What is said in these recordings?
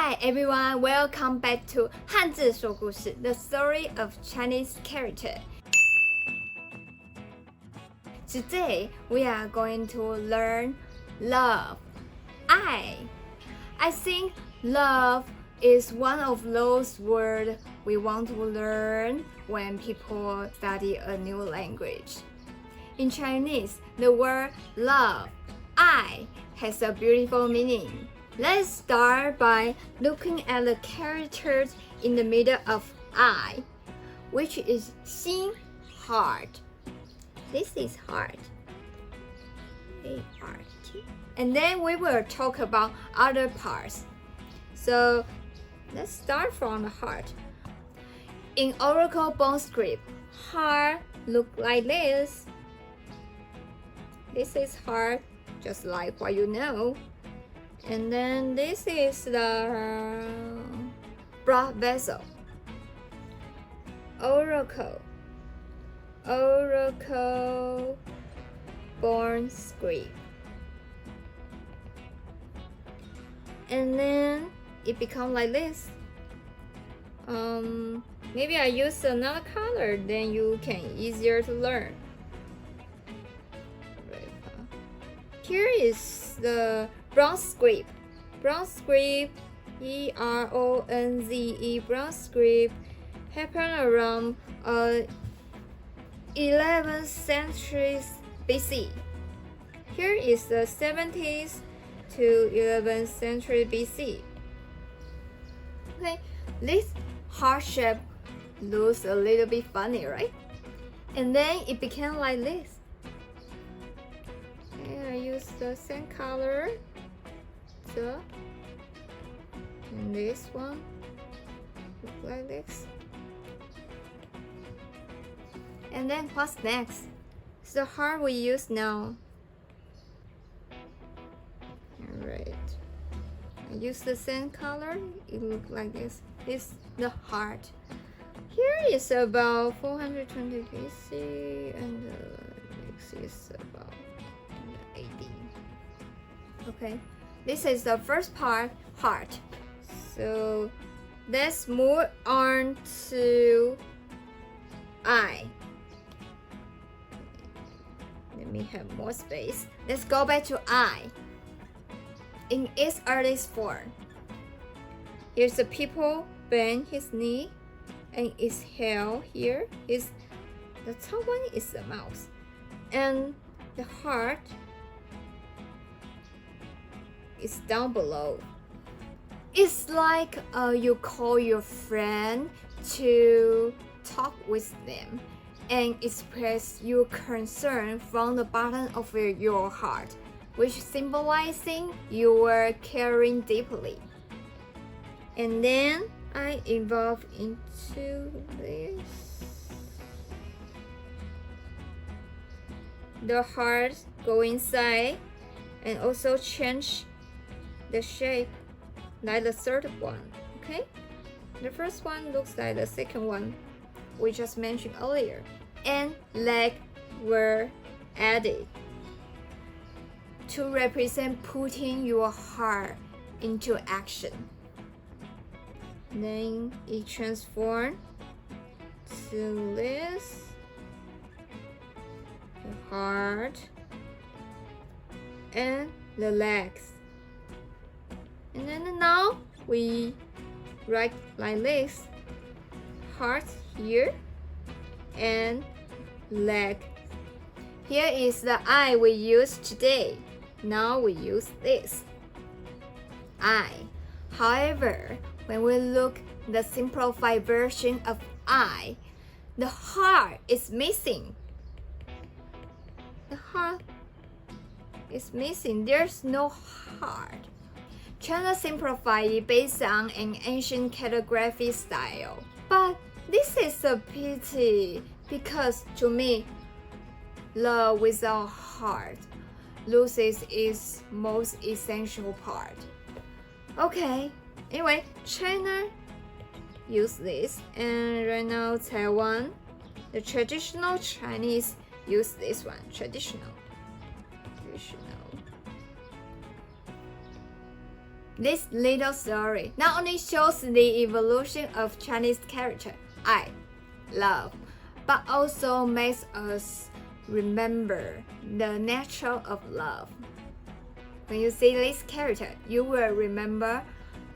Hi everyone, welcome back to 汉字说故事 The Story of Chinese Character. Today we are going to learn love. I think love is one of those words we want to learn when people study a new language. In Chinese, the word love, I, has a beautiful meaning. Let's start by looking at the characters in the middle of I, which is 心 heart. This is heart. A-R-T. And then we will talk about other parts. So let's start from the heart. In Oracle bone script, heart look like this. This is heart, just like what you know. And then this is the blood vessel. Oracle bone script. And then it becomes like this. Maybe I use another color, then you can easier to learn. Here is the bronze script. Bronze script, E-R-O-N-Z-E, bronze script, happened around 11th century BC. Here is the 70th to 11th century BC. Okay, this heart shape looks a little bit funny, right? And then it became like this. I use the same color, and this one look like this. And then what's next? It's the heart we use now. Alright, I use the same color. It looks like this. This is the heart. Here is about 420 BC, and next is about Okay, this is the first part, heart. So let's move on to I. Let me have more space. Let's go back to I. In its earliest form, here's the people bend his knee and exhale here. The top one is the mouth. And the heart is down below. It's like you call your friend to talk with them and express your concern from the bottom of your heart, which symbolizing you are caring deeply. And then I evolve into this. The heart go inside and also change the shape like the third one. Okay, the first one looks like the second one we just mentioned earlier, and leg were added to represent putting your heart into action. Then it transformed to this, the heart and the legs. And then now we write like this, heart here and leg. Here is the I we use today. Now we use this, I. However, when we look at the simplified version of I, the heart is missing. The heart is missing. There's no heart. China simplified based on an ancient calligraphy style. But this is a pity because to me, love without heart loses its most essential part. Okay, anyway, China use this, and right now Taiwan, the traditional Chinese use this one, traditional. This little story not only shows the evolution of Chinese character, I, love, but also makes us remember the nature of love. When you see this character, you will remember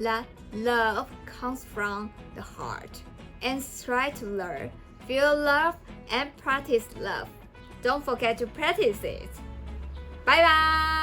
that love comes from the heart. And try to learn, feel love, and practice love. Don't forget to practice it. Bye bye!